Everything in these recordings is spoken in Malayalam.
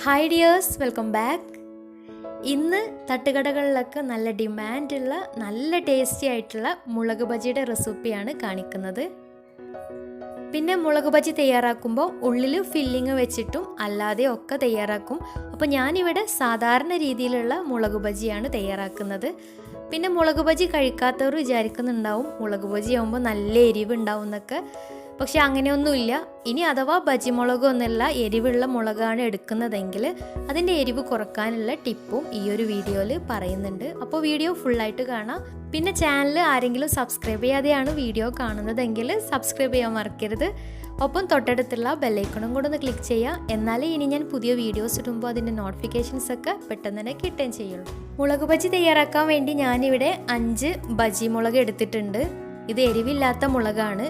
Hi dears, welcome back. ഇന്ന് തട്ടുകടകളിലൊക്കെ നല്ല ഡിമാൻഡുള്ള നല്ല ടേസ്റ്റി ആയിട്ടുള്ള മുളക് ബജിയുടെ റെസിപ്പിയാണ് കാണിക്കുന്നത്. പിന്നെ മുളക് ബജി തയ്യാറാക്കുമ്പോൾ ഉള്ളിൽ ഫില്ലിങ് വെച്ചിട്ടും അല്ലാതെ ഒക്കെ തയ്യാറാക്കും. അപ്പോൾ ഞാനിവിടെ സാധാരണ രീതിയിലുള്ള മുളക് ബജിയാണ് തയ്യാറാക്കുന്നത്. പിന്നെ മുളക് ബജി കഴിക്കാത്തവർ വിചാരിക്കുന്നുണ്ടാവും മുളക് ബജി ആകുമ്പോൾ നല്ല എരിവ് ഉണ്ടാവും എന്നൊക്കെ. പക്ഷെ അങ്ങനെയൊന്നുമില്ല. ഇനി അഥവാ ബജി മുളകൊന്നുമല്ല എരിവുള്ള മുളകാണ് എടുക്കുന്നതെങ്കിൽ അതിൻ്റെ എരിവ് കുറക്കാനുള്ള ടിപ്പും ഈ ഒരു വീഡിയോയിൽ പറയുന്നുണ്ട്. അപ്പോൾ വീഡിയോ ഫുള്ളായിട്ട് കാണാം. പിന്നെ ചാനൽ ആരെങ്കിലും സബ്സ്ക്രൈബ് ചെയ്യാതെയാണ് വീഡിയോ കാണുന്നതെങ്കിൽ സബ്സ്ക്രൈബ് ചെയ്യാൻ മറക്കരുത്. ഒപ്പം തൊട്ടടുത്തുള്ള ബെല്ലൈക്കണും കൂടെ ഒന്ന് ക്ലിക്ക് ചെയ്യുക. എന്നാലേ ഇനി ഞാൻ പുതിയ വീഡിയോസ് ഇടുമ്പോൾ അതിൻ്റെ നോട്ടിഫിക്കേഷൻസ് ഒക്കെ പെട്ടെന്ന് തന്നെ കിട്ടുകയും ചെയ്യുള്ളൂ. മുളക് ബജി തയ്യാറാക്കാൻ വേണ്ടി ഞാനിവിടെ 5 ബജി മുളക് എടുത്തിട്ടുണ്ട്. ഇത് എരിവില്ലാത്ത മുളകാണ്.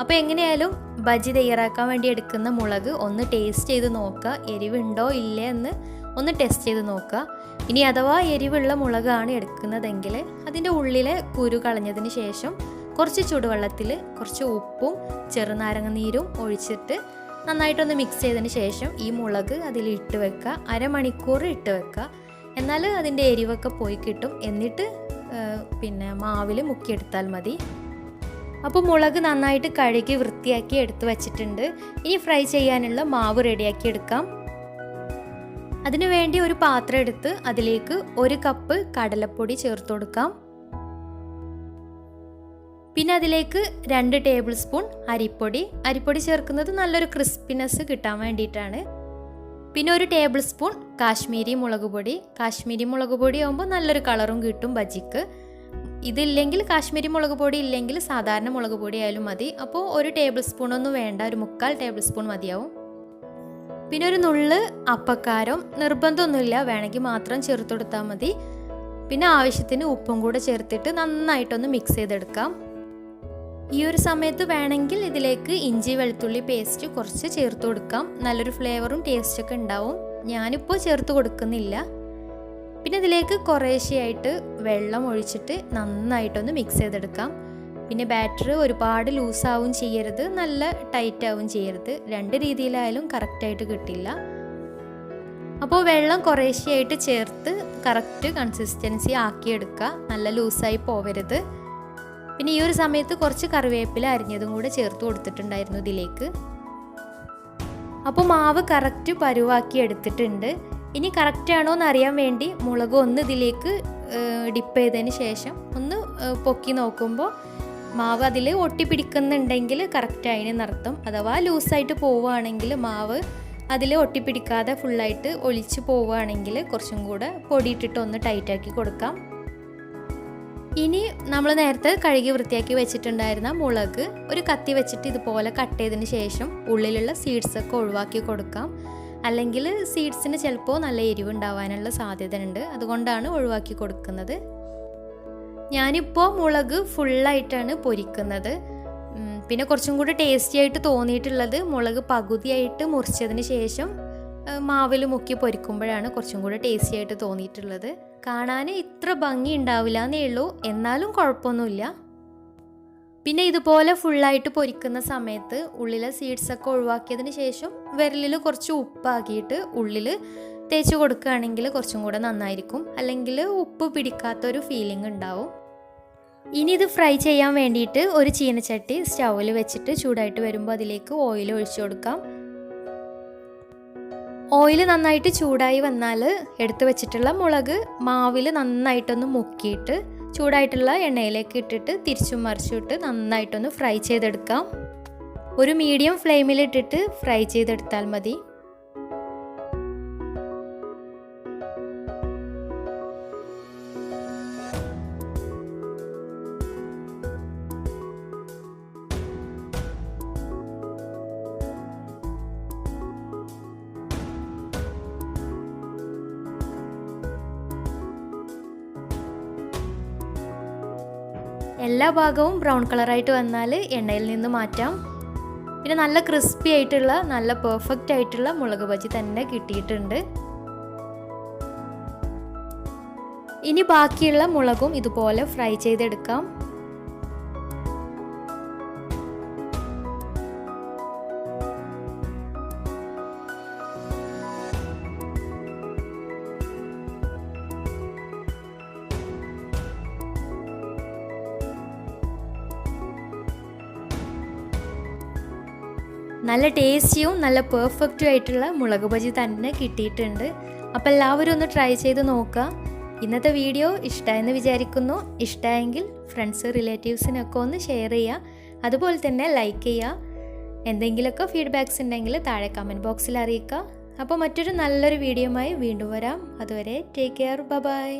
അപ്പോൾ എങ്ങനെയായാലും ബജി തയ്യാറാക്കാൻ വേണ്ടി എടുക്കുന്ന മുളക് ഒന്ന് ടേസ്റ്റ് ചെയ്ത് നോക്കുക, എരിവുണ്ടോ ഇല്ലേ എന്ന് ഒന്ന് ടെസ്റ്റ് ചെയ്ത് നോക്കുക. ഇനി അഥവാ എരിവുള്ള മുളകാണ് എടുക്കുന്നതെങ്കിൽ അതിൻ്റെ ഉള്ളിലെ കുരു കളഞ്ഞതിന് ശേഷം കുറച്ച് ചൂടുവെള്ളത്തിൽ കുറച്ച് ഉപ്പും ചെറുനാരങ്ങ നീരും ഒഴിച്ചിട്ട് നന്നായിട്ടൊന്ന് മിക്സ് ചെയ്തതിന് ശേഷം ഈ മുളക് അതിൽ ഇട്ട് വെക്കുക. അരമണിക്കൂർ ഇട്ട് വെക്കുക. എന്നാൽ അതിൻ്റെ എരിവൊക്കെ പോയി കിട്ടും. എന്നിട്ട് പിന്നെ മാവിൽ മുക്കിയെടുത്താൽ മതി. അപ്പോൾ മുളക് നന്നായിട്ട് കഴുകി വൃത്തിയാക്കി എടുത്ത് വച്ചിട്ടുണ്ട്. ഇനി ഫ്രൈ ചെയ്യാനുള്ള മാവ് റെഡിയാക്കി എടുക്കാം. അതിനുവേണ്ടി ഒരു പാത്രം എടുത്ത് അതിലേക്ക് 1 കപ്പ് കടലപ്പൊടി ചേർത്ത് കൊടുക്കാം. പിന്നെ അതിലേക്ക് 2 ടേബിൾ സ്പൂൺ അരിപ്പൊടി ചേർക്കുന്നത് നല്ലൊരു ക്രിസ്പിനെസ് കിട്ടാൻ വേണ്ടിയിട്ടാണ്. പിന്നെ 1 ടേബിൾ സ്പൂൺ കാശ്മീരി മുളക് പൊടി ആകുമ്പോൾ നല്ലൊരു കളറും കിട്ടും ബജിക്ക്. ഇതില്ലെങ്കിൽ കാശ്മീരി മുളക് പൊടി ഇല്ലെങ്കിൽ സാധാരണ മുളക് പൊടി ആയാലും മതി. അപ്പോൾ 1 ടേബിൾ സ്പൂൺ ഒന്നും വേണ്ട, 1/4 ടേബിൾ സ്പൂൺ മതിയാവും. പിന്നെ ഒരു നുള്ള് അപ്പക്കാരം, നിർബന്ധമൊന്നുമില്ല, വേണമെങ്കിൽ മാത്രം ചേർത്ത് കൊടുത്താൽ മതി. പിന്നെ ആവശ്യത്തിന് ഉപ്പും കൂടെ ചേർത്തിട്ട് നന്നായിട്ടൊന്ന് മിക്സ് ചെയ്തെടുക്കാം. ഈ ഒരു സമയത്ത് വേണമെങ്കിൽ ഇതിലേക്ക് ഇഞ്ചി വെളുത്തുള്ളി പേസ്റ്റ് കുറച്ച് ചേർത്ത് കൊടുക്കാം. നല്ലൊരു ഫ്ലേവറും ടേസ്റ്റൊക്കെ ഉണ്ടാവും. ഞാനിപ്പോൾ ചേർത്ത് കൊടുക്കുന്നില്ല. പിന്നെ ഇതിലേക്ക് കുറേശ്ശെയായിട്ട് വെള്ളം ഒഴിച്ചിട്ട് നന്നായിട്ടൊന്ന് മിക്സ് ചെയ്തെടുക്കാം. പിന്നെ ബാറ്റർ ഒരുപാട് ലൂസാവും ചെയ്യരുത്, നല്ല ടൈറ്റ് ആവും ചെയ്യരുത്. 2 രീതിയിലായാലും കറക്റ്റായിട്ട് കിട്ടില്ല. അപ്പോൾ വെള്ളം കുറേശ്ശെയായിട്ട് ചേർത്ത് കറക്റ്റ് കൺസിസ്റ്റൻസി ആക്കിയെടുക്കുക. നല്ല ലൂസായി പോവരുത്. പിന്നെ ഈ ഒരു സമയത്ത് കുറച്ച് കറിവേപ്പില അരിഞ്ഞതും കൂടെ ചേർത്ത് കൊടുത്തിട്ടുണ്ടായിരുന്നു ഇതിലേക്ക്. അപ്പോൾ മാവ് കറക്റ്റ് പരുവാക്കി എടുത്തിട്ടുണ്ട്. ഇനി കറക്റ്റ് ആണോ എന്ന് അറിയാൻ വേണ്ടി മുളക് ഒന്ന് ഇതിലേക്ക് ഡിപ്പ് ചെയ്തതിന് ശേഷം ഒന്ന് പൊക്കി നോക്കുമ്പോൾ മാവ് അതിൽ ഒട്ടിപ്പിടിക്കുന്നുണ്ടെങ്കിൽ കറക്റ്റ് ആയിനെന്നർത്ഥം. അഥവാ ലൂസായിട്ട് പോവുകയാണെങ്കിൽ മാവ് അതിൽ ഒട്ടിപ്പിടിക്കാതെ ഫുള്ളായിട്ട് ഒലിച്ച് പോവുകയാണെങ്കിൽ കുറച്ചും കൂടെ പൊടിയിട്ടിട്ട് ഒന്ന് ടൈറ്റാക്കി കൊടുക്കാം. ഇനി നമ്മൾ നേരത്തെ കഴുകി വൃത്തിയാക്കി വെച്ചിട്ടുണ്ടായിരുന്ന മുളക് ഒരു കത്തി വെച്ചിട്ട് ഇതുപോലെ കട്ട് ചെയ്തതിന് ശേഷം ഉള്ളിലുള്ള സീഡ്സൊക്കെ ഒഴിവാക്കി കൊടുക്കാം. അല്ലെങ്കിൽ സീഡ്സിന് ചിലപ്പോൾ നല്ല എരിവുണ്ടാവാനുള്ള സാധ്യത ഉണ്ട്. അതുകൊണ്ടാണ് ഒഴിവാക്കി കൊടുക്കുന്നത്. ഞാനിപ്പോൾ മുളക് ഫുള്ളായിട്ടാണ് പൊരിക്കുന്നത്. പിന്നെ കുറച്ചും കൂടി ടേസ്റ്റി ആയിട്ട് തോന്നിയിട്ടുള്ളത് മുളക് പകുതിയായിട്ട് മുറിച്ചതിന് ശേഷം മാവിൽ മുക്കി പൊരിക്കുമ്പോഴാണ് കുറച്ചും കൂടി ടേസ്റ്റി ആയിട്ട് തോന്നിയിട്ടുള്ളത്. കാണാൻ ഇത്ര ഭംഗി ഉണ്ടാവില്ല എന്നേ ഉള്ളൂ, എന്നാലും കുഴപ്പമൊന്നുമില്ല. പിന്നെ ഇതുപോലെ ഫുള്ളായിട്ട് പൊരിക്കുന്ന സമയത്ത് ഉള്ളിലെ സീഡ്സൊക്കെ ഒഴിവാക്കിയതിന് ശേഷം വിരലിൽ കുറച്ച് ഉപ്പാക്കിയിട്ട് ഉള്ളിൽ തേച്ച് കൊടുക്കുകയാണെങ്കിൽ കുറച്ചും കൂടെ നന്നായിരിക്കും. അല്ലെങ്കിൽ ഉപ്പ് പിടിക്കാത്തൊരു ഫീലിംഗ് ഉണ്ടാവും. ഇനി ഇത് ഫ്രൈ ചെയ്യാൻ വേണ്ടിയിട്ട് ഒരു ചീനച്ചട്ടി സ്റ്റൗവിൽ വെച്ചിട്ട് ചൂടായിട്ട് വരുമ്പോൾ അതിലേക്ക് ഓയിൽ ഒഴിച്ചു കൊടുക്കാം. ഓയിൽ നന്നായിട്ട് ചൂടായി വന്നാൽ എടുത്തു വെച്ചിട്ടുള്ള മുളക് മാവിൽ നന്നായിട്ടൊന്ന് മുക്കിയിട്ട് ചൂടായിട്ടുള്ള എണ്ണയിലേക്ക് ഇട്ടിട്ട് തിരിച്ചും മറിച്ചിട്ട് നന്നായിട്ടൊന്ന് ഫ്രൈ ചെയ്തെടുക്കാം. ഒരു മീഡിയം ഫ്ലെയിമിലിട്ടിട്ട് ഫ്രൈ ചെയ്തെടുത്താൽ മതി. എല്ലാ ഭാഗവും ബ്രൗൺ കളറായിട്ട് വന്നാൽ എണ്ണയിൽ നിന്ന് മാറ്റാം. പിന്നെ നല്ല ക്രിസ്പി ആയിട്ടുള്ള നല്ല പെർഫെക്റ്റ് ആയിട്ടുള്ള മുളക് ബജി തന്നെ കിട്ടിയിട്ടുണ്ട്. ഇനി ബാക്കിയുള്ള മുളകും ഇതുപോലെ ഫ്രൈ ചെയ്തെടുക്കാം. നല്ല ടേസ്റ്റിയും നല്ല പെർഫെക്റ്റും ആയിട്ടുള്ള മുളക് ബജി തന്നെ കിട്ടിയിട്ടുണ്ട്. അപ്പോൾ എല്ലാവരും ഒന്ന് ട്രൈ ചെയ്ത് നോക്കുക. ഇന്നത്തെ വീഡിയോ ഇഷ്ടമായെന്ന് വിചാരിക്കുന്നു. ഇഷ്ടമായെങ്കിൽ ഫ്രണ്ട്സ് റിലേറ്റീവ്സിനൊക്കെ ഒന്ന് ഷെയർ ചെയ്യുക. അതുപോലെ തന്നെ ലൈക്ക് ചെയ്യുക. എന്തെങ്കിലുമൊക്കെ ഫീഡ്ബാക്ക്സ് ഉണ്ടെങ്കിൽ താഴെ കമൻറ്റ് ബോക്സിൽ അറിയിക്കുക. അപ്പോൾ മറ്റൊരു നല്ലൊരു വീഡിയോയുമായി വീണ്ടും വരാം. അതുവരെ ടേക്ക് കെയർ. ബൈ.